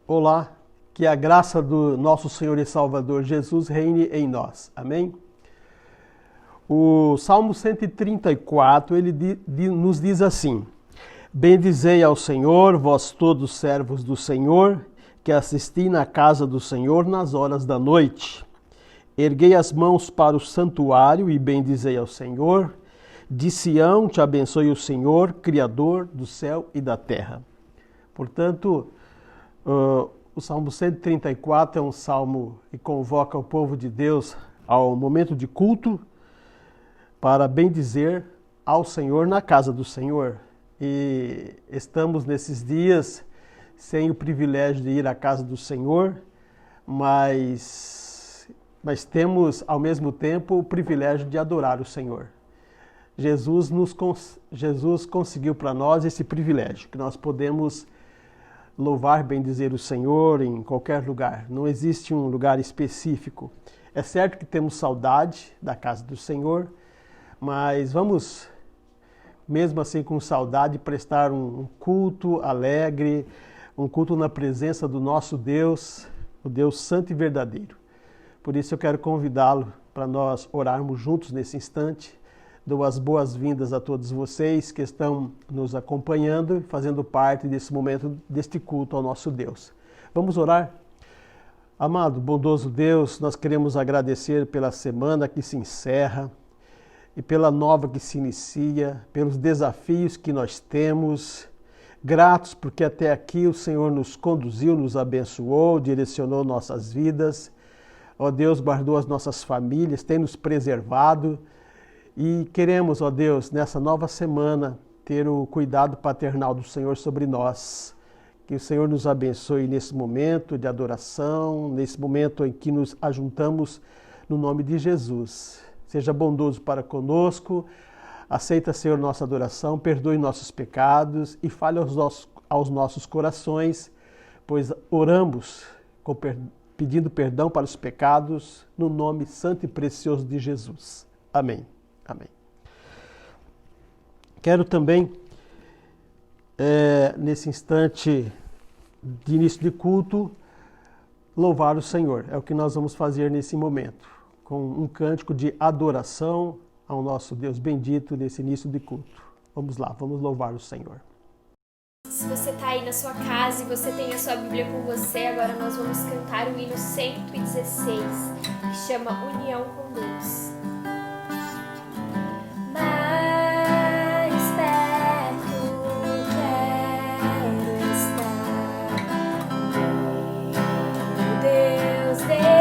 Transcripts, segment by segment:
Olá, que a graça do nosso Senhor e Salvador Jesus reine em nós. Amém? O Salmo 134, nos diz assim: Bendizei ao Senhor, vós todos servos do Senhor, que assisti na casa do Senhor nas horas da noite. Erguei as mãos para o santuário e bendizei ao Senhor. De Sião te abençoe o Senhor, Criador do céu e da terra. Portanto, o Salmo 134 é um salmo que convoca o povo de Deus ao momento de culto para bendizer ao Senhor na casa do Senhor. E estamos nesses dias sem o privilégio de ir à casa do Senhor, mas temos ao mesmo tempo o privilégio de adorar o Senhor. Jesus conseguiu para nós esse privilégio, que nós podemos louvar, bendizer o Senhor em qualquer lugar. Não existe um lugar específico. É certo que temos saudade da casa do Senhor, mas vamos, mesmo assim com saudade, prestar um culto alegre, um culto na presença do nosso Deus, o Deus santo e verdadeiro. Por isso eu quero convidá-lo para nós orarmos juntos nesse instante. Dou as boas-vindas a todos vocês que estão nos acompanhando e fazendo parte desse momento, deste culto ao nosso Deus. Vamos orar? Amado, bondoso Deus, nós queremos agradecer pela semana que se encerra e pela nova que se inicia, pelos desafios que nós temos. Gratos porque até aqui o Senhor nos conduziu, nos abençoou, direcionou nossas vidas. Ó Deus, guardou as nossas famílias, tem nos preservado. E queremos, ó Deus, nessa nova semana, ter o cuidado paternal do Senhor sobre nós. Que o Senhor nos abençoe nesse momento de adoração, nesse momento em que nos ajuntamos no nome de Jesus. Seja bondoso para conosco, aceita, Senhor, nossa adoração, perdoe nossos pecados e fale aos nossos corações, pois oramos pedindo perdão para os pecados, no nome santo e precioso de Jesus. Amém. Amém. Quero também, nesse instante de início de culto, louvar o Senhor. É o que nós vamos fazer nesse momento, com um cântico de adoração ao nosso Deus bendito nesse início de culto. Vamos lá, vamos louvar o Senhor. Se você está aí na sua casa e você tem a sua Bíblia com você, agora nós vamos cantar o hino 116, que chama União com Deus. Ser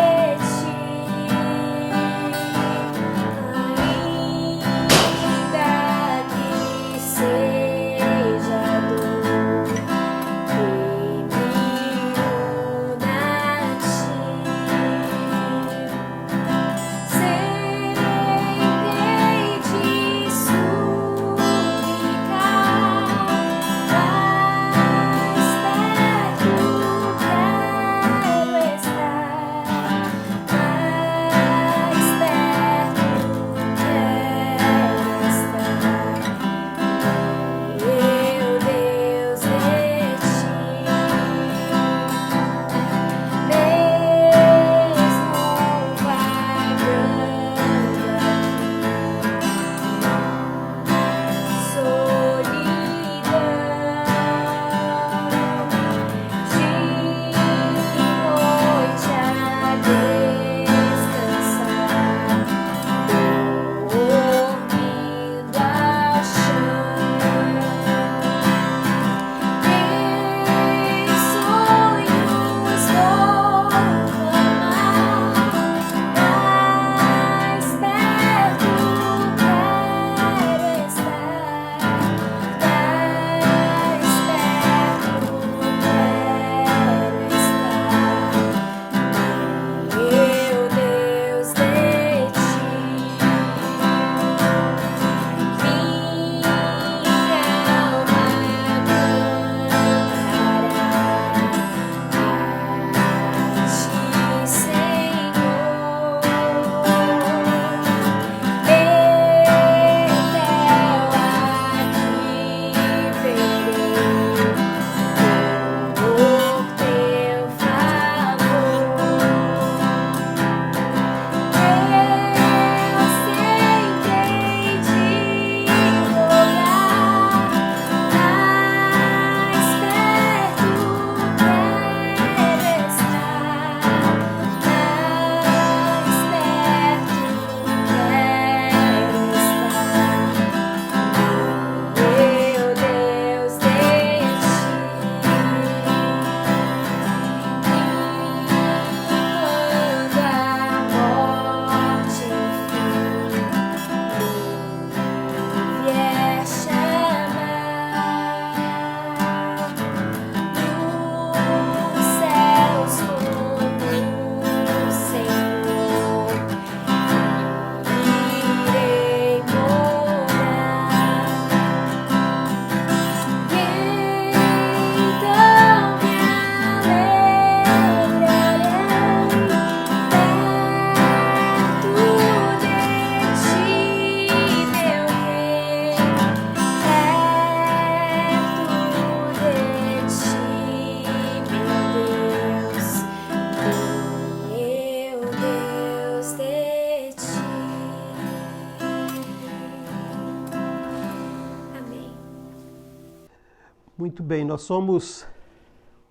Muito bem, nós somos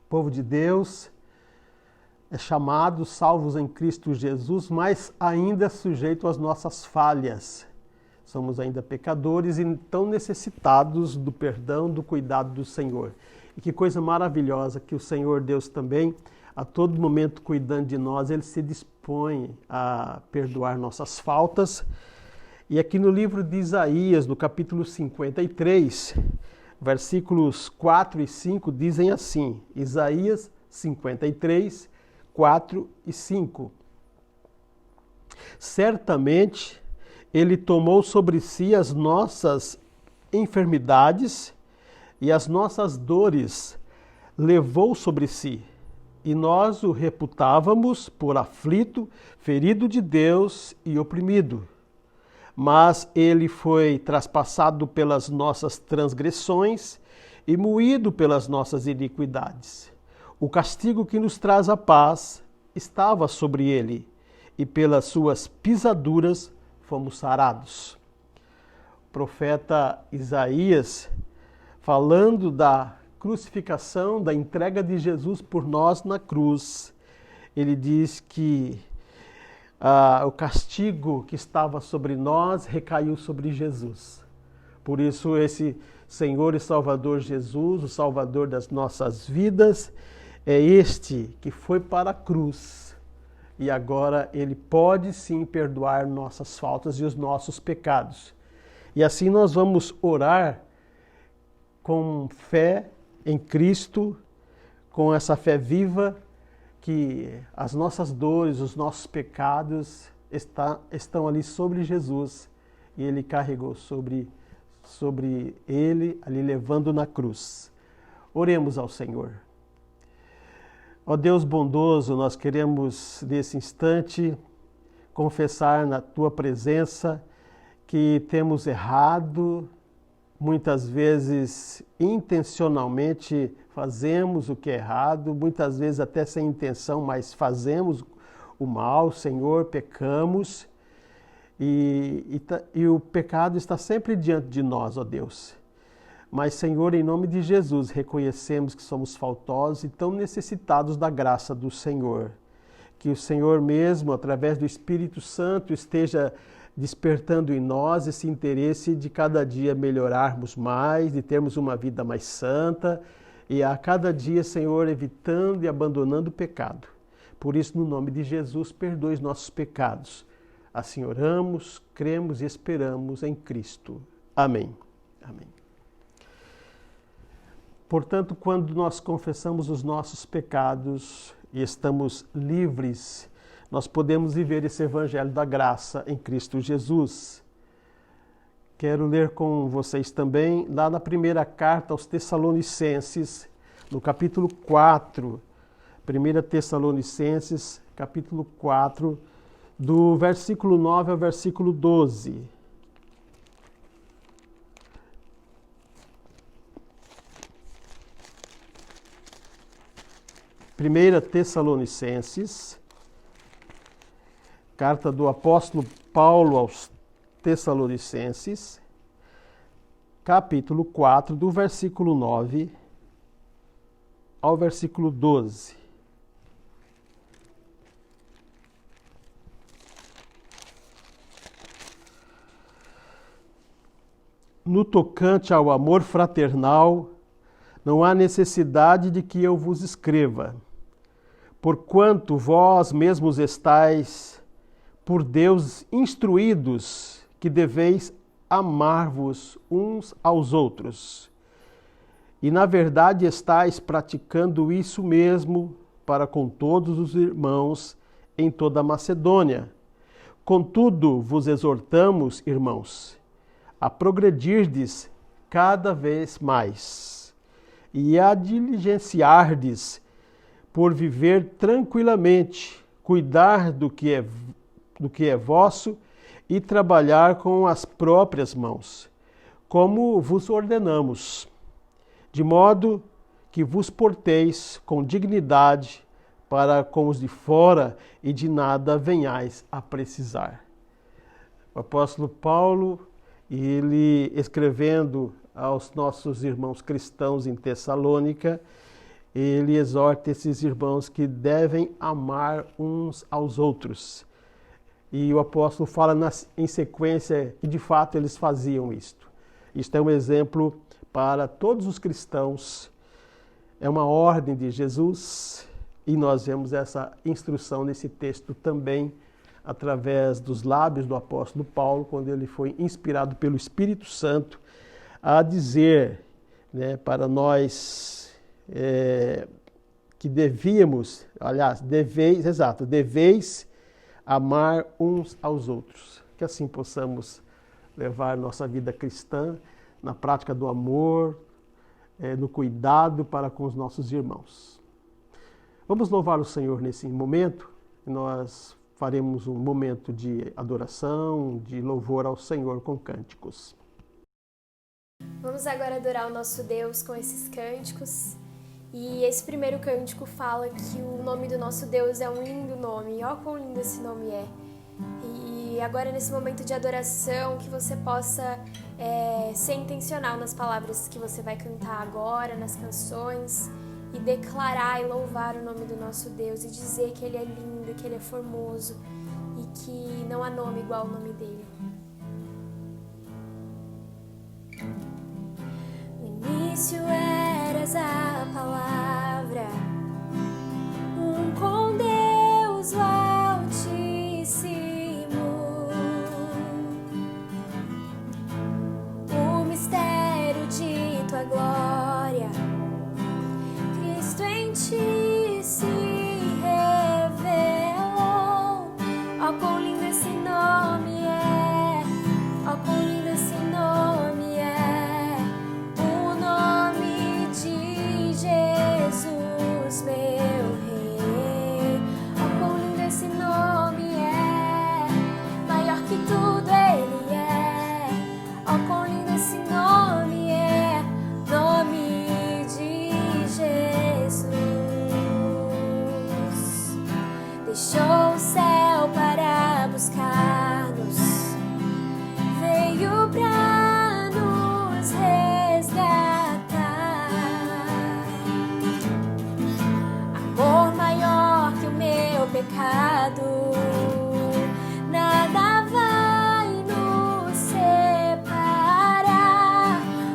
povo de Deus, chamados, salvos em Cristo Jesus, mas ainda sujeitos às nossas falhas. Somos ainda pecadores e tão necessitados do perdão, do cuidado do Senhor. E que coisa maravilhosa que o Senhor Deus também, a todo momento cuidando de nós, Ele se dispõe a perdoar nossas faltas. E aqui no livro de Isaías, no capítulo 53, versículos 4 e 5 dizem assim, Isaías 53, 4 e 5. Certamente Ele tomou sobre si as nossas enfermidades e as nossas dores levou sobre si. E nós o reputávamos por aflito, ferido de Deus e oprimido. Mas ele foi traspassado pelas nossas transgressões e moído pelas nossas iniquidades. O castigo que nos traz a paz estava sobre ele, e pelas suas pisaduras fomos sarados. O profeta Isaías, falando da crucificação, da entrega de Jesus por nós na cruz, ele diz que o castigo que estava sobre nós recaiu sobre Jesus. Por isso, esse Senhor e Salvador Jesus, o Salvador das nossas vidas, é este que foi para a cruz. E agora Ele pode sim perdoar nossas faltas e os nossos pecados. E assim nós vamos orar com fé em Cristo, com essa fé viva, que as nossas dores, os nossos pecados estão ali sobre Jesus e Ele carregou sobre Ele, ali levando na cruz. Oremos ao Senhor. Ó Deus bondoso, nós queremos nesse instante confessar na Tua presença que temos errado, muitas vezes intencionalmente fazemos o que é errado, muitas vezes até sem intenção, mas fazemos o mal, Senhor, pecamos e o pecado está sempre diante de nós, ó Deus. Mas, Senhor, em nome de Jesus, reconhecemos que somos faltosos e tão necessitados da graça do Senhor. Que o Senhor mesmo, através do Espírito Santo, esteja despertando em nós esse interesse de cada dia melhorarmos mais, de termos uma vida mais santa e a cada dia, Senhor, evitando e abandonando o pecado. Por isso, no nome de Jesus, perdoe os nossos pecados. Assim oramos, cremos e esperamos em Cristo. Amém. Amém. Portanto, quando nós confessamos os nossos pecados e estamos livres, nós podemos viver esse evangelho da graça em Cristo Jesus. Quero ler com vocês também, lá na primeira carta aos Tessalonicenses, no capítulo 4, 1 Tessalonicenses, capítulo 4, do versículo 9 ao versículo 12. Primeira Tessalonicenses, carta do apóstolo Paulo aos Tessalonicenses, capítulo 4, do versículo 9 ao versículo 12. No tocante ao amor fraternal, não há necessidade de que eu vos escreva, porquanto vós mesmos estáis por Deus instruídos que deveis amar-vos uns aos outros. E na verdade estáis praticando isso mesmo para com todos os irmãos em toda a Macedônia. Contudo, vos exortamos, irmãos, a progredirdes cada vez mais e a diligenciardes por viver tranquilamente, cuidar do que é vosso e trabalhar com as próprias mãos, como vos ordenamos, de modo que vos porteis com dignidade para com os de fora e de nada venhais a precisar. O apóstolo Paulo, ele escrevendo aos nossos irmãos cristãos em Tessalônica, ele exorta esses irmãos que devem amar uns aos outros. E o apóstolo fala em sequência que de fato eles faziam isto. Isto é um exemplo para todos os cristãos, é uma ordem de Jesus, e nós vemos essa instrução nesse texto também através dos lábios do apóstolo Paulo, quando ele foi inspirado pelo Espírito Santo a dizer, né, para nós que devíamos, aliás, deveis amar uns aos outros. Que assim possamos levar nossa vida cristã na prática do amor, no cuidado para com os nossos irmãos. Vamos louvar o Senhor nesse momento. Nós faremos um momento de adoração, de louvor ao Senhor com cânticos. Vamos agora adorar o nosso Deus com esses cânticos. E esse primeiro cântico fala que o nome do nosso Deus é um lindo nome. E ó quão lindo esse nome é. E agora, nesse momento de adoração, que você possa ser intencional nas palavras que você vai cantar agora, nas canções, e declarar e louvar o nome do nosso Deus, e dizer que Ele é lindo, que Ele é formoso, e que não há nome igual ao nome dEle. No início eras a palavra, com Deus o Altíssimo, o mistério de tua glória, Cristo em ti se revelou. Ó quão lindo esse nome é, ó quão lindo esse nome é, o nome de Jesus, meu Rei. Ó quão lindo esse nome é, maior que tudo Ele é. Ó quão lindo esse nome é, nome de Jesus. Deixou o céu para buscar-nos, veio pra nos resgatar. Amor maior que o meu pecado, nada vai nos separar.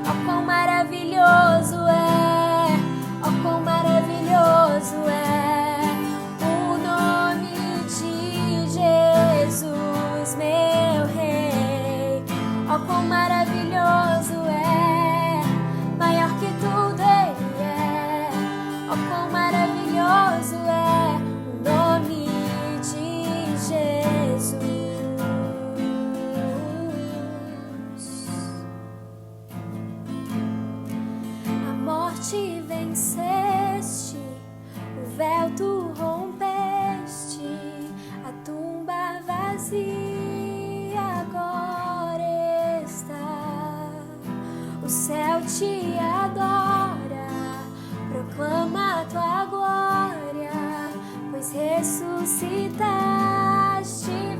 Ó quão maravilhoso é, ó quão maravilhoso é o nome de Jesus, meu Rei. Ó quão maravilhoso é, maior que tudo Ele é. Ó quão maravilhoso é o nome de Jesus. A morte venceste, o véu tu rompeste, a tumba vazia agora está. O céu te adora, proclama a tua glória, pois ressuscitaste,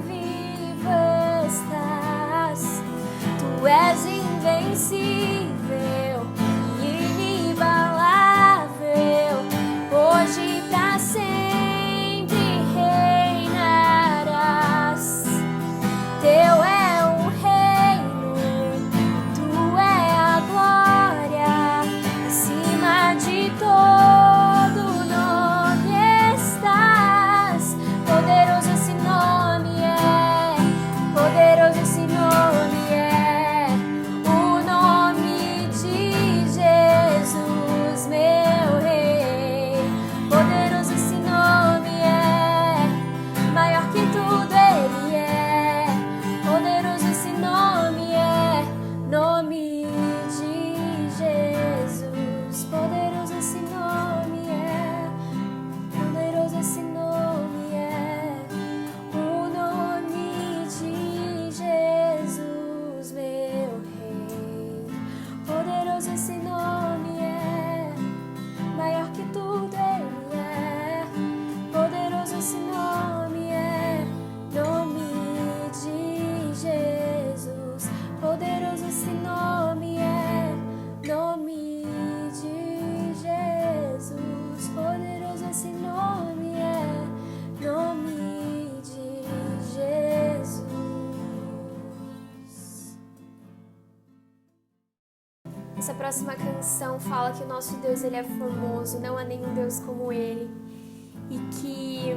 vivo estás. Tu és invencível e inabalável, hoje e pra sempre reinarás. Teu é o reino, tu é a glória, acima de todo nome estás. Poderoso esse nome é, poderoso esse nome é, o nome Essa próxima canção fala que o nosso Deus ele é formoso, não há nenhum Deus como Ele, e que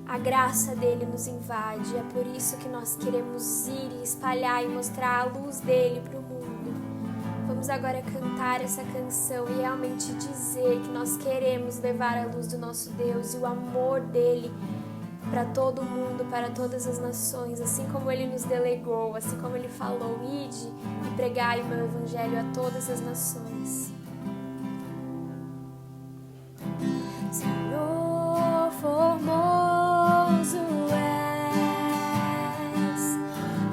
a graça dele nos invade. É por isso que nós queremos ir e espalhar e mostrar a luz dele para o mundo. Vamos agora cantar essa canção e realmente dizer que nós queremos levar a luz do nosso Deus e o amor dele para todo mundo, para todas as nações, assim como Ele nos delegou, assim como Ele falou, ide e pregai o meu evangelho a todas as nações. Senhor, formoso és,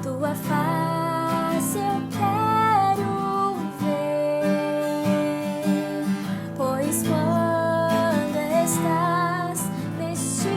tua face eu quero ver, pois quando estás neste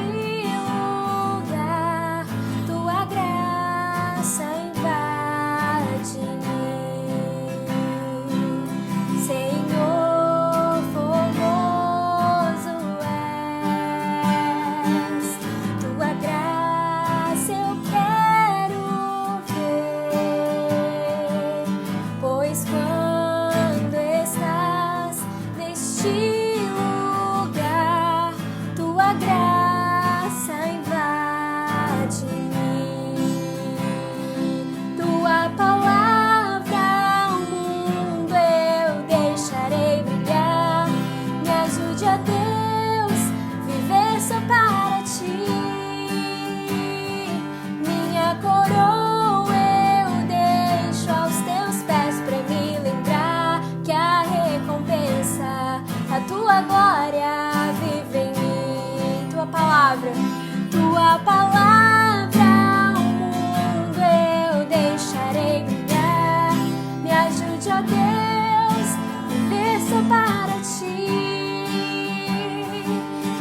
tua palavra ao mundo eu deixarei brilhar. Me ajude, ó Deus, viver só para ti.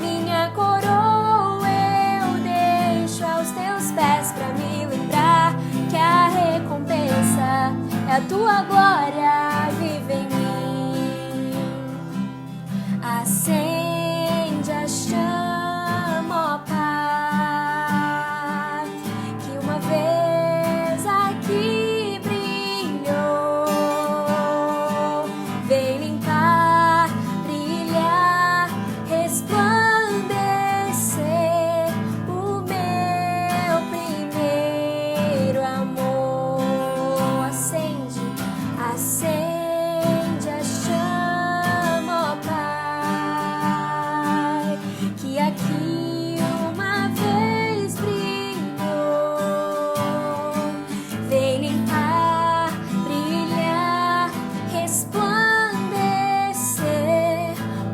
Minha coroa eu deixo aos teus pés pra me lembrar que a recompensa é a tua glória vive em mim. Acende a chama, ó Pai, que uma vez aqui brilhou. Vem limpar, brilhar, resplandecer o meu primeiro amor. Acende, acende a chama, ó Pai, que aqui uma vez brilhou. Vem limpar, brilhar, resplandecer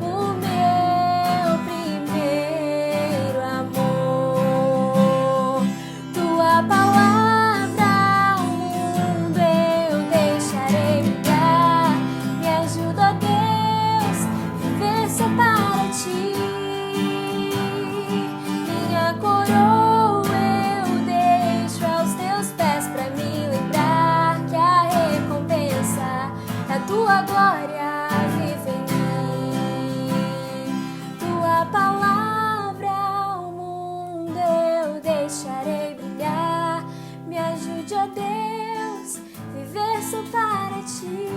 o meu primeiro amor. Tua palavra ao mundo eu deixarei brilhar. Me ajuda, ó Deus, viver só para ti. Minha coroa eu deixo aos teus pés pra me lembrar que a recompensa é a tua glória vive em mim. Tua palavra ao mundo eu deixarei brilhar. Me ajude, ó Deus, viver só para ti.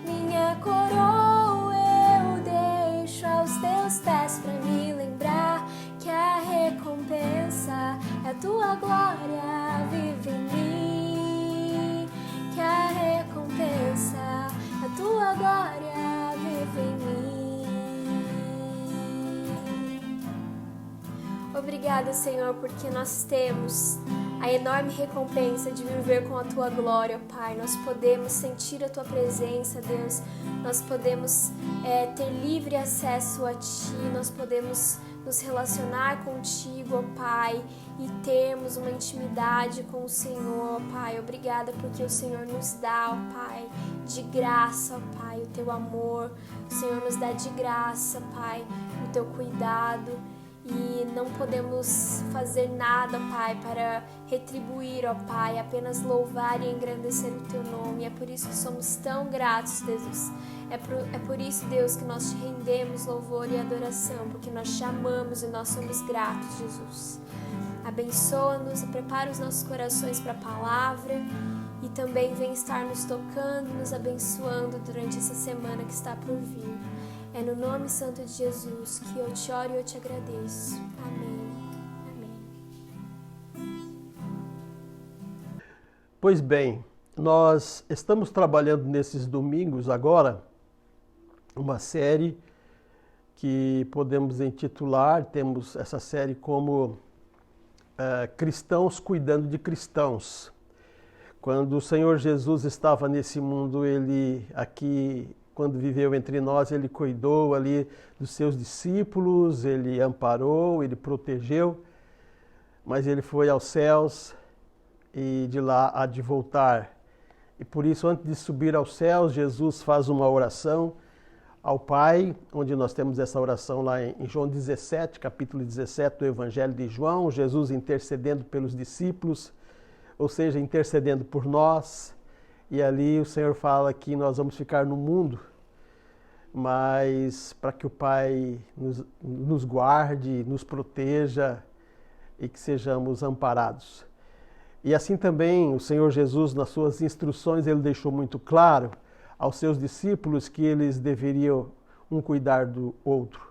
Minha coroa eu deixo aos teus pés pra me lembrar que a recompensa é a tua glória vive em mim. Que a recompensa é a tua glória vive em mim. Obrigada, Senhor, porque nós temos a enorme recompensa de viver com a Tua glória, Pai. Nós podemos sentir a Tua presença, Deus. Nós podemos ter livre acesso a Ti. Nós podemos nos relacionar contigo, ó Pai, e termos uma intimidade com o Senhor, ó Pai. Obrigada porque o Senhor nos dá, ó Pai, de graça, ó Pai, o Teu amor. O Senhor nos dá de graça, Pai, o Teu cuidado. E não podemos fazer nada, Pai, para retribuir, ó Pai, apenas louvar e engrandecer o Teu nome. É por isso que somos tão gratos, Jesus. É por isso, Deus, que nós te rendemos louvor e adoração, porque nós te amamos e nós somos gratos, Jesus. Abençoa-nos e prepara os nossos corações para a palavra e também vem estar nos tocando, nos abençoando durante essa semana que está por vir. É no nome santo de Jesus que eu te oro e eu te agradeço. Amém. Amém. Pois bem, nós estamos trabalhando nesses domingos agora uma série que podemos intitular, temos essa série como Cristãos Cuidando de Cristãos. Quando o Senhor Jesus estava nesse mundo, ele aqui, quando viveu entre nós, ele cuidou ali dos seus discípulos, ele amparou, ele protegeu, mas ele foi aos céus e de lá há de voltar. E por isso, antes de subir aos céus, Jesus faz uma oração ao Pai, onde nós temos essa oração lá em João 17, capítulo 17 do Evangelho de João, Jesus intercedendo pelos discípulos, ou seja, intercedendo por nós. E ali o Senhor fala que nós vamos ficar no mundo, mas para que o Pai nos guarde, nos proteja e que sejamos amparados. E assim também o Senhor Jesus, nas suas instruções, ele deixou muito claro aos seus discípulos que eles deveriam um cuidar do outro,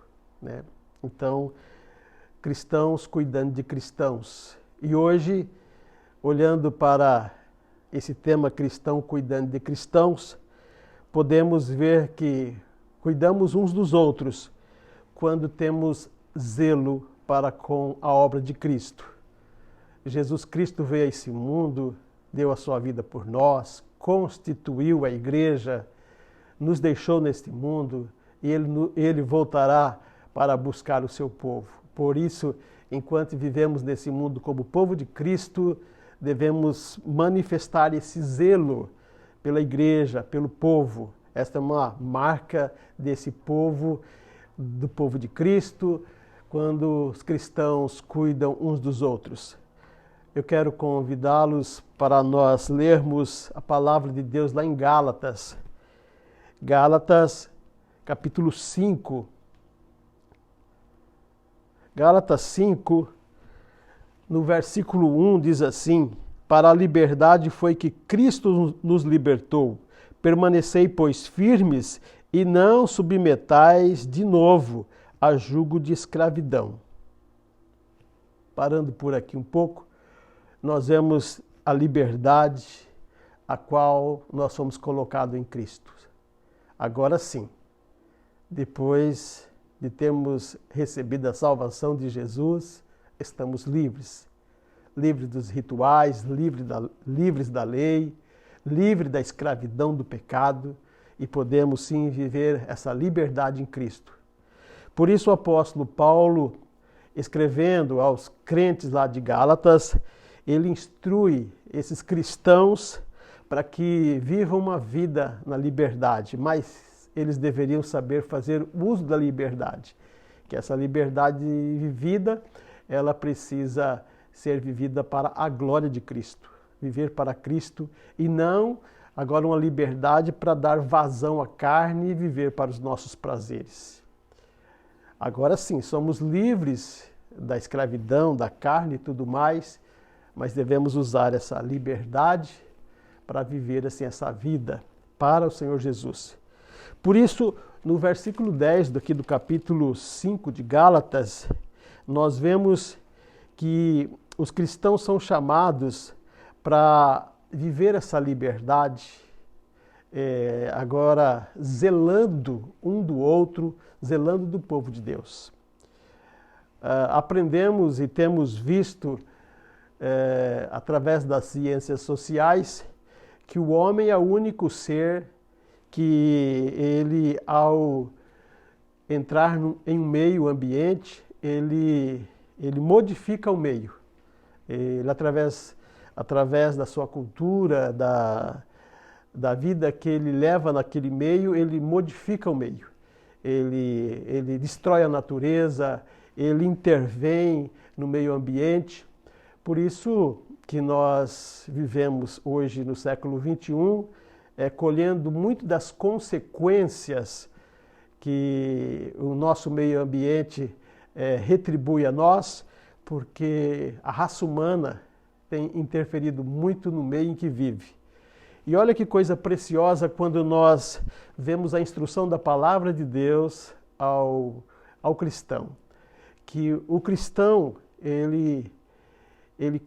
né? Então, cristãos cuidando de cristãos. E hoje, olhando para esse tema cristão cuidando de cristãos, podemos ver que cuidamos uns dos outros quando temos zelo para com a obra de Cristo. Jesus Cristo veio a esse mundo, deu a sua vida por nós, constituiu a igreja, nos deixou neste mundo e ele voltará para buscar o seu povo. Por isso, enquanto vivemos nesse mundo como povo de Cristo, devemos manifestar esse zelo pela igreja, pelo povo. Esta é uma marca desse povo, do povo de Cristo, quando os cristãos cuidam uns dos outros. Eu quero convidá-los para nós lermos a palavra de Deus lá em Gálatas. Gálatas, capítulo 5. Gálatas 5, no versículo 1, diz assim: Para a liberdade foi que Cristo nos libertou. Permanecei, pois, firmes e não submetais de novo a jugo de escravidão. Parando por aqui um pouco, nós vemos a liberdade a qual nós fomos colocados em Cristo. Agora sim, depois de termos recebido a salvação de Jesus, estamos livres. Livres dos rituais, livres da lei, livres da escravidão do pecado, e podemos sim viver essa liberdade em Cristo. Por isso o apóstolo Paulo, escrevendo aos crentes lá de Gálatas, ele instrui esses cristãos para que vivam uma vida na liberdade, mas eles deveriam saber fazer uso da liberdade. Que essa liberdade vivida, ela precisa ser vivida para a glória de Cristo. Viver para Cristo e não agora uma liberdade para dar vazão à carne e viver para os nossos prazeres. Agora sim, somos livres da escravidão, da carne e tudo mais, mas devemos usar essa liberdade para viver assim essa vida para o Senhor Jesus. Por isso, no versículo 10 daqui do capítulo 5 de Gálatas, nós vemos que os cristãos são chamados para viver essa liberdade, agora zelando um do outro, zelando do povo de Deus. Aprendemos e temos visto através das ciências sociais que o homem é o único ser que ele, ao entrar em um meio ambiente, ele modifica o meio. Ele, através da sua cultura, da vida que ele leva naquele meio, ele modifica o meio. Ele destrói a natureza, ele intervém no meio ambiente. Por isso que nós vivemos hoje no século XXI, colhendo muito das consequências que o nosso meio ambiente retribui a nós, porque a raça humana tem interferido muito no meio em que vive. E olha que coisa preciosa quando nós vemos a instrução da palavra de Deus ao cristão. Que o cristão, ele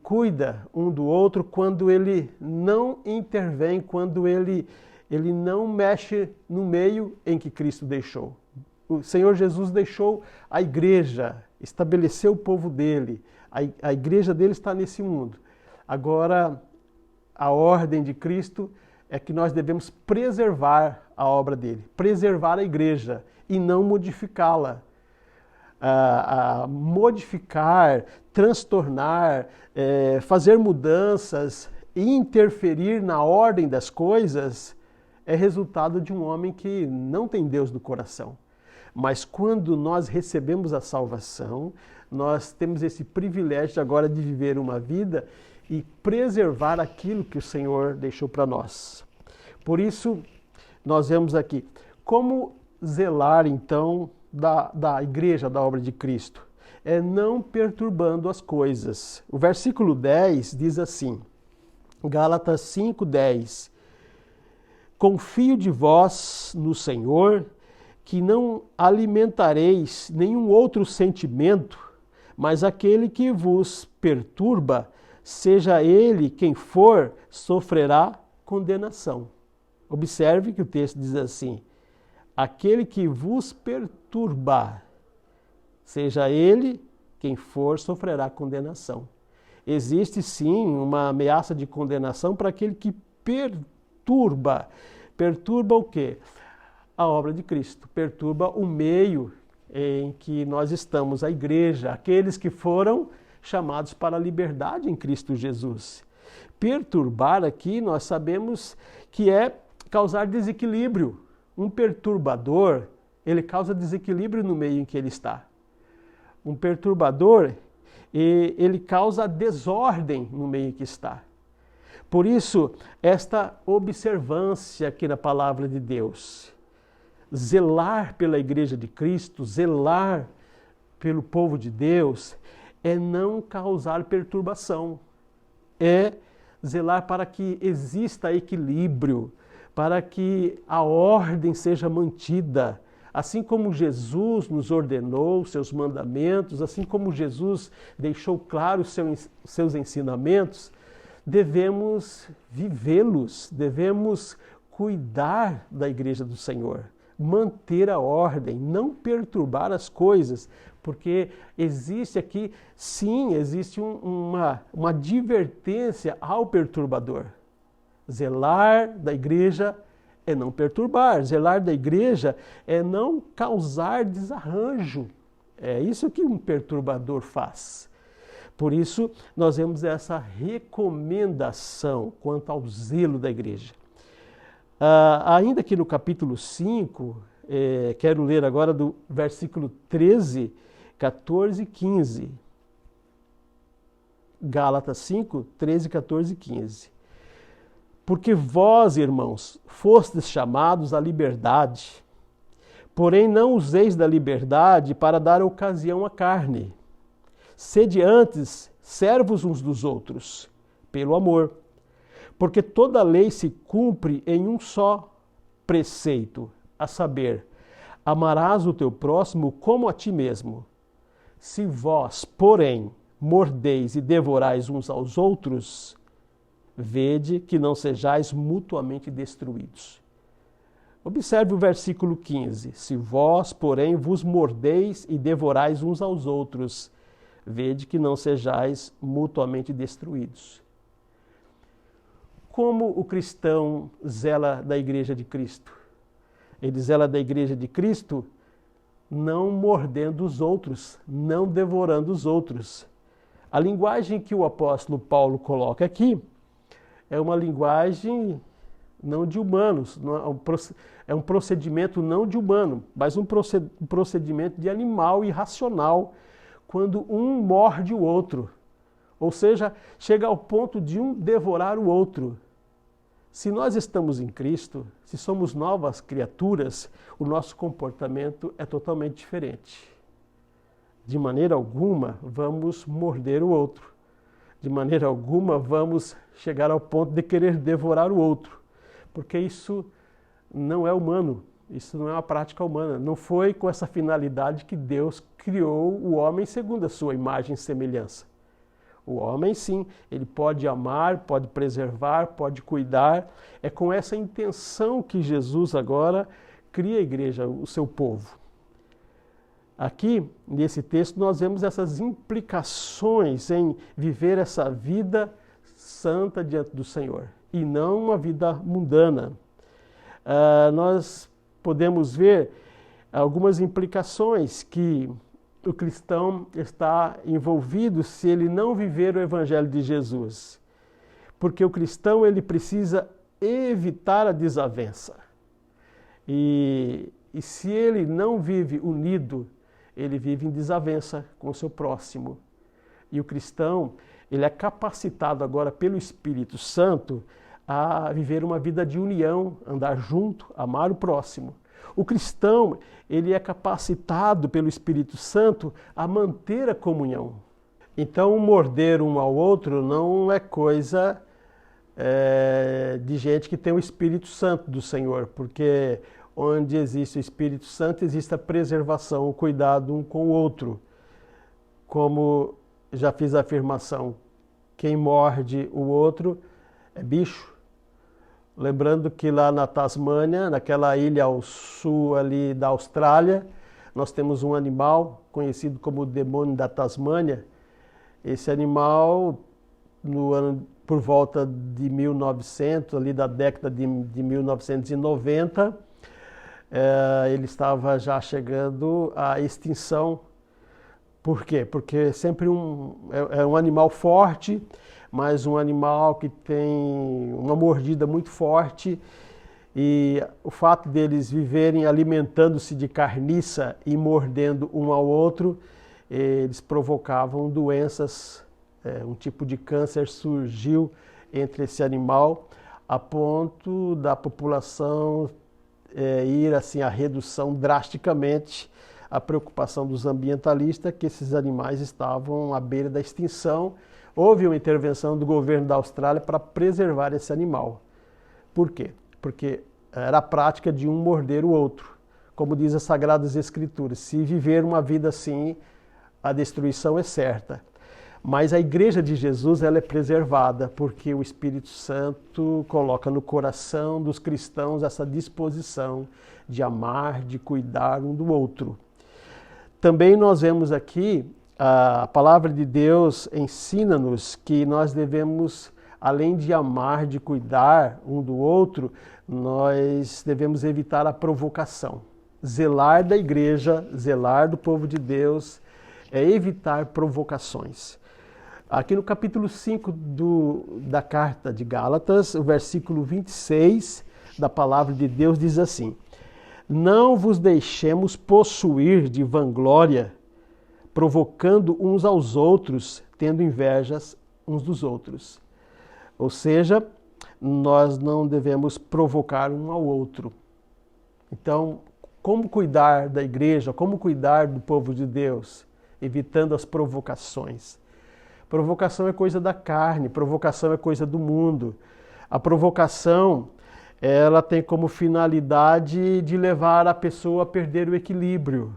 cuida um do outro quando ele não intervém, quando ele não mexe no meio em que Cristo deixou. O Senhor Jesus deixou a igreja, estabeleceu o povo dele. A igreja dele está nesse mundo. Agora, a ordem de Cristo é que nós devemos preservar a obra dele, preservar a igreja e não modificá-la. Modificar, transtornar, fazer mudanças e interferir na ordem das coisas é resultado de um homem que não tem Deus no coração. Mas quando nós recebemos a salvação, nós temos esse privilégio agora de viver uma vida e preservar aquilo que o Senhor deixou para nós. Por isso, nós vemos aqui como zelar, então, da igreja, da obra de Cristo. É não perturbando as coisas. O versículo 10 diz assim, Gálatas 5:10, confio de vós no Senhor, que não alimentareis nenhum outro sentimento, mas aquele que vos perturba, seja ele quem for, sofrerá condenação. Observe que o texto diz assim, aquele que vos perturba, seja ele quem for, sofrerá condenação. Existe sim uma ameaça de condenação para aquele que perturba. Perturba o quê? A obra de Cristo. Perturba o meio em que nós estamos, a igreja, aqueles que foram chamados para a liberdade em Cristo Jesus. Perturbar aqui nós sabemos que é causar desequilíbrio. Um perturbador, ele causa desequilíbrio no meio em que ele está. Um perturbador, ele causa desordem no meio em que está. Por isso, esta observância aqui na palavra de Deus. Zelar pela igreja de Cristo, zelar pelo povo de Deus, é não causar perturbação. É zelar para que exista equilíbrio, para que a ordem seja mantida. Assim como Jesus nos ordenou seus mandamentos, assim como Jesus deixou claro seus ensinamentos, devemos vivê-los, devemos cuidar da igreja do Senhor, manter a ordem, não perturbar as coisas, porque existe aqui, sim, existe uma advertência ao perturbador. Zelar da igreja é não perturbar, zelar da igreja é não causar desarranjo. É isso que um perturbador faz. Por isso, nós vemos essa recomendação quanto ao zelo da igreja. Ainda que no capítulo 5, quero ler agora do versículo 13, 14 e 15. Gálatas 5, 13, 14 e 15. Porque vós, irmãos, fostes chamados à liberdade, porém não useis da liberdade para dar ocasião à carne. Sede antes servos uns dos outros, pelo amor. Porque toda a lei se cumpre em um só preceito, a saber, amarás o teu próximo como a ti mesmo. Se vós, porém, mordeis e devorais uns aos outros, vede que não sejais mutuamente destruídos. Observe o versículo 15. Se vós, porém, vos mordeis e devorais uns aos outros, vede que não sejais mutuamente destruídos. Como o cristão zela da igreja de Cristo? Ele zela da igreja de Cristo não mordendo os outros, não devorando os outros. A linguagem que o apóstolo Paulo coloca aqui é uma linguagem não de humanos, é um procedimento não de humano, mas um procedimento de animal irracional, quando um morde o outro. Ou seja, chega ao ponto de um devorar o outro. Se nós estamos em Cristo, se somos novas criaturas, o nosso comportamento é totalmente diferente. de maneira alguma vamos morder o outro. De maneira alguma vamos chegar ao ponto de querer devorar o outro. Porque isso não é humano, isso não é uma prática humana. Não foi com essa finalidade que Deus criou o homem segundo a sua imagem e semelhança. O homem, sim, ele pode amar, pode preservar, pode cuidar. É com essa intenção que Jesus agora cria a igreja, o seu povo. Aqui, nesse texto, nós vemos essas implicações em viver essa vida santa diante do Senhor e não uma vida mundana. Nós podemos ver algumas implicações que o cristão está envolvido se ele não viver o Evangelho de Jesus. Porque o cristão ele precisa evitar a desavença. E se ele não vive unido, ele vive em desavença com o seu próximo. E o cristão, ele é capacitado agora pelo Espírito Santo a viver uma vida de união, andar junto, amar o próximo. O cristão, ele é capacitado pelo Espírito Santo a manter a comunhão. Então, morder um ao outro não é coisa de gente que tem o Espírito Santo do Senhor, porque onde existe o Espírito Santo, existe a preservação, o cuidado um com o outro. Como já fiz a afirmação, quem morde o outro é bicho. Lembrando que lá na Tasmânia, naquela ilha ao sul ali da Austrália, nós temos um animal conhecido como o demônio da Tasmânia. Esse animal, por volta de 1900, ali da década de 1990, ele estava já chegando à extinção. Por quê? Porque sempre é um animal forte, mas um animal que tem uma mordida muito forte, e o fato deles viverem alimentando-se de carniça e mordendo um ao outro, eles provocavam doenças, um tipo de câncer surgiu entre esse animal, a ponto da população ir assim à redução drasticamente. A preocupação dos ambientalistas que esses animais estavam à beira da extinção. Houve uma intervenção do governo da Austrália para preservar esse animal. Por quê? Porque era a prática de um morder o outro. Como diz as Sagradas Escrituras, se viver uma vida assim, a destruição é certa. Mas a Igreja de Jesus ela é preservada, porque o Espírito Santo coloca no coração dos cristãos essa disposição de amar, de cuidar um do outro. Também nós vemos aqui, a palavra de Deus ensina-nos que nós devemos, além de amar, de cuidar um do outro, nós devemos evitar a provocação. Zelar da igreja, zelar do povo de Deus, é evitar provocações. Aqui no capítulo 5 da carta de Gálatas, o versículo 26 da palavra de Deus diz assim: não vos deixemos possuir de vanglória, provocando uns aos outros, tendo invejas uns dos outros. Ou seja, nós não devemos provocar um ao outro. Então, como cuidar da igreja, como cuidar do povo de Deus, evitando as provocações? Provocação é coisa da carne, provocação é coisa do mundo. A provocação, ela tem como finalidade de levar a pessoa a perder o equilíbrio.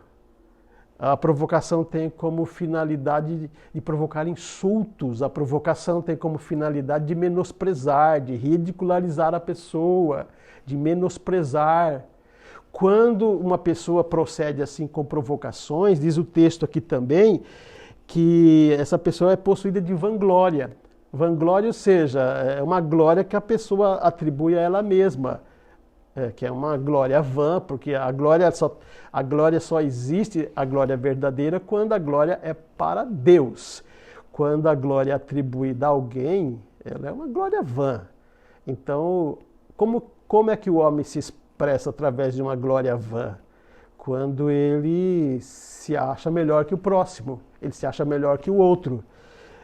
A provocação tem como finalidade de provocar insultos. A provocação tem como finalidade de menosprezar, de ridicularizar a pessoa, de menosprezar. Quando uma pessoa procede assim com provocações, diz o texto aqui também, que essa pessoa é possuída de vanglória. Vanglória, ou seja, é uma glória que a pessoa atribui a ela mesma, que é uma glória vã, porque a glória só existe, a glória verdadeira, quando a glória é para Deus. Quando a glória é atribuída a alguém, ela é uma glória vã. Então, como é que o homem se expressa através de uma glória vã? Quando ele se acha melhor que o próximo, ele se acha melhor que o outro.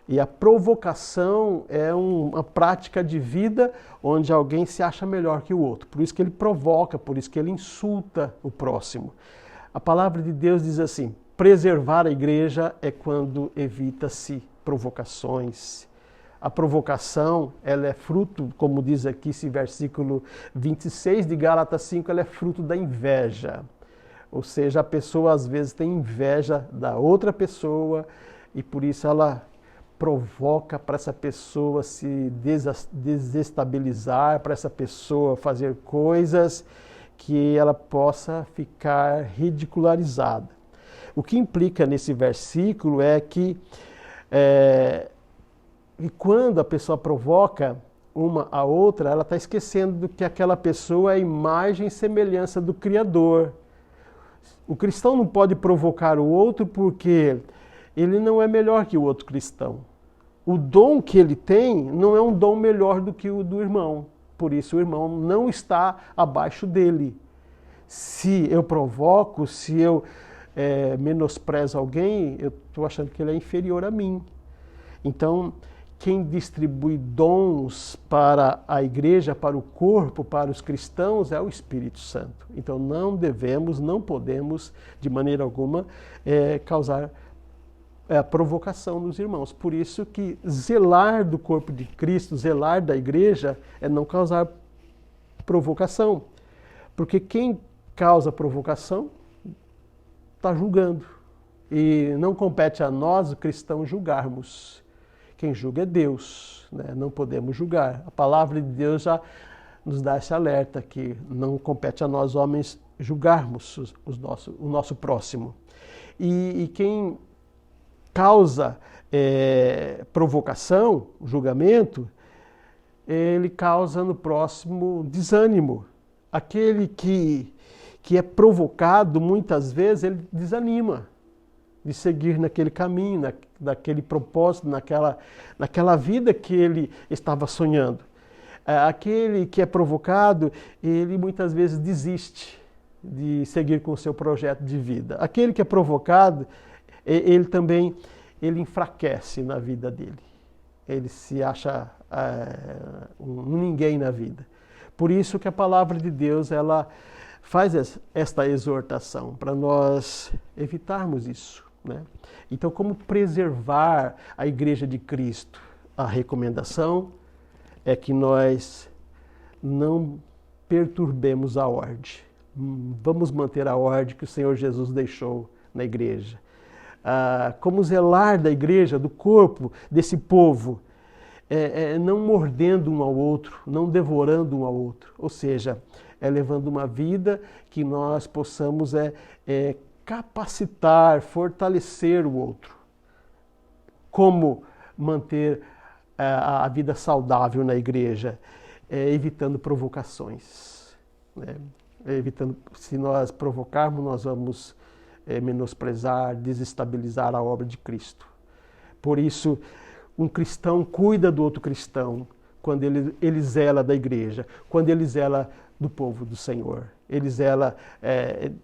E a provocação é uma prática de vida onde alguém se acha melhor que o outro. Por isso que ele provoca, por isso que ele insulta o próximo. A palavra de Deus diz assim: preservar a igreja é quando evita-se provocações. A provocação, ela é fruto, como diz aqui esse versículo 26 de Gálatas 5, ela é fruto da inveja. Ou seja, a pessoa às vezes tem inveja da outra pessoa e por isso ela provoca para essa pessoa se desestabilizar, para essa pessoa fazer coisas que ela possa ficar ridicularizada. O que implica nesse versículo é que e quando a pessoa provoca uma a outra, ela está esquecendo que aquela pessoa é a imagem e semelhança do Criador. O cristão não pode provocar o outro porque ele não é melhor que o outro cristão. O dom que ele tem não é um dom melhor do que o do irmão. Por isso o irmão não está abaixo dele. Se eu provoco, se eu menosprezo alguém, eu estou achando que ele é inferior a mim. Então, quem distribui dons para a igreja, para o corpo, para os cristãos, é o Espírito Santo. Então não podemos, de maneira alguma, causar provocação nos irmãos. Por isso que zelar do corpo de Cristo, zelar da igreja, é não causar provocação. Porque quem causa provocação está julgando. E não compete a nós, o cristão, julgarmos. Quem julga é Deus, né? Não podemos julgar. A palavra de Deus já nos dá esse alerta que não compete a nós, homens, julgarmos o nosso próximo. E quem causa provocação, julgamento, ele causa no próximo desânimo. Aquele que é provocado, muitas vezes, ele desanima de seguir naquele caminho, naquele propósito, naquela vida que ele estava sonhando. Aquele que é provocado, ele muitas vezes desiste de seguir com o seu projeto de vida. Aquele que é provocado, ele também enfraquece na vida dele. Ele se acha um ninguém na vida. Por isso que a palavra de Deus ela faz esta exortação, para nós evitarmos isso. Né? Então, como preservar a Igreja de Cristo? A recomendação é que nós não perturbemos a ordem. Vamos manter a ordem que o Senhor Jesus deixou na igreja. Como zelar da igreja, do corpo desse povo, não mordendo um ao outro, não devorando um ao outro. Ou seja, levando uma vida que nós possamos capacitar, fortalecer o outro. Como manter a vida saudável na igreja? Evitando provocações. Né? Se nós provocarmos, nós vamos menosprezar, desestabilizar a obra de Cristo. Por isso, um cristão cuida do outro cristão quando ele zela da igreja, quando ele zela do povo do Senhor. Ele zela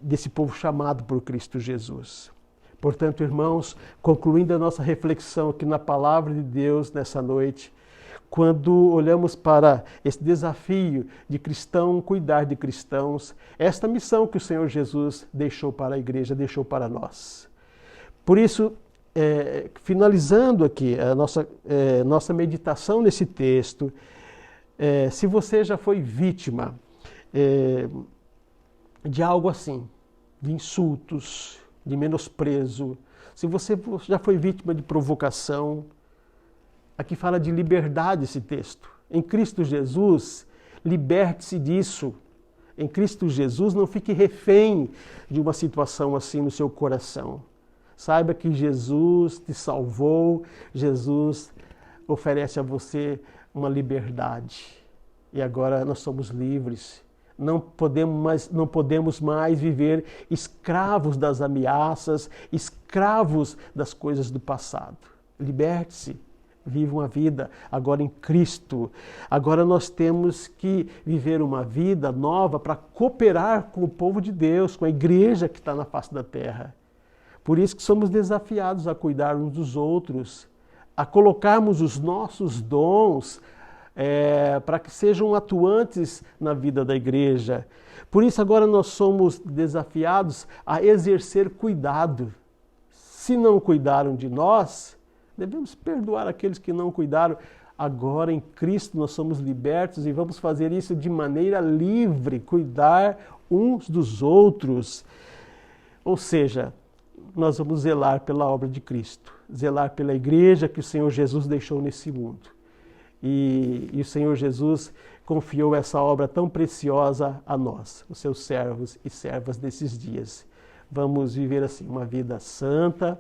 desse povo chamado por Cristo Jesus. Portanto, irmãos, concluindo a nossa reflexão aqui na palavra de Deus nessa noite, quando olhamos para esse desafio de cristão cuidar de cristãos, esta missão que o Senhor Jesus deixou para a igreja, deixou para nós. Por isso, finalizando aqui a nossa meditação nesse texto, se você já foi vítima de algo assim, de insultos, de menosprezo, se você já foi vítima de provocação, aqui fala de liberdade esse texto. Em Cristo Jesus, liberte-se disso. Em Cristo Jesus, não fique refém de uma situação assim no seu coração. Saiba que Jesus te salvou, Jesus oferece a você uma liberdade. E agora nós somos livres. Não podemos mais viver escravos das ameaças, escravos das coisas do passado. Liberte-se. Viva uma vida agora em Cristo. Agora nós temos que viver uma vida nova para cooperar com o povo de Deus, com a igreja que está na face da terra. Por isso que somos desafiados a cuidar uns dos outros, a colocarmos os nossos dons para que sejam atuantes na vida da igreja. Por isso agora nós somos desafiados a exercer cuidado. Se não cuidaram de nós, devemos perdoar aqueles que não cuidaram. Agora em Cristo nós somos libertos e vamos fazer isso de maneira livre, cuidar uns dos outros. Ou seja, nós vamos zelar pela obra de Cristo, zelar pela igreja que o Senhor Jesus deixou nesse mundo. E o Senhor Jesus confiou essa obra tão preciosa a nós, os seus servos e servas desses dias. Vamos viver assim uma vida santa,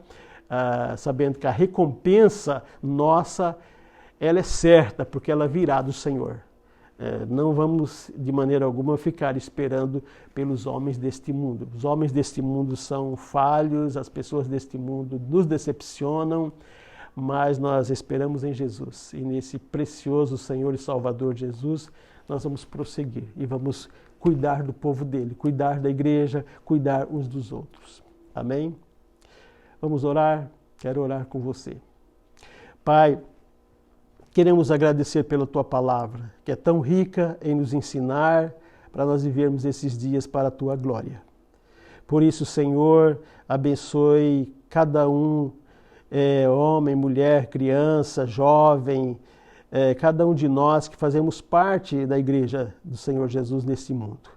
sabendo que a recompensa nossa, ela é certa, porque ela virá do Senhor. Não vamos, de maneira alguma, ficar esperando pelos homens deste mundo. Os homens deste mundo são falhos, as pessoas deste mundo nos decepcionam, mas nós esperamos em Jesus. E nesse precioso Senhor e Salvador Jesus, nós vamos prosseguir e vamos cuidar do povo dele, cuidar da igreja, cuidar uns dos outros. Amém? Vamos orar? Quero orar com você. Pai, queremos agradecer pela Tua palavra, que é tão rica em nos ensinar para nós vivermos esses dias para a Tua glória. Por isso, Senhor, abençoe cada um, homem, mulher, criança, jovem, cada um de nós que fazemos parte da igreja do Senhor Jesus nesse mundo.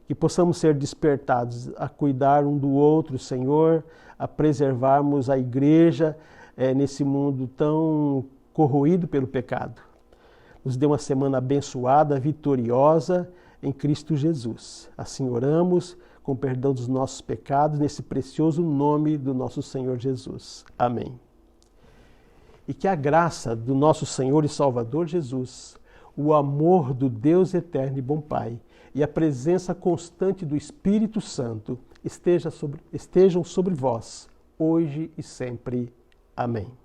Que possamos ser despertados a cuidar um do outro, Senhor, a preservarmos a igreja nesse mundo tão corroído pelo pecado. Nos dê uma semana abençoada, vitoriosa em Cristo Jesus. Assim oramos, com perdão dos nossos pecados, nesse precioso nome do nosso Senhor Jesus. Amém. E que a graça do nosso Senhor e Salvador Jesus, o amor do Deus eterno e bom Pai e a presença constante do Espírito Santo estejam sobre vós, hoje e sempre. Amém.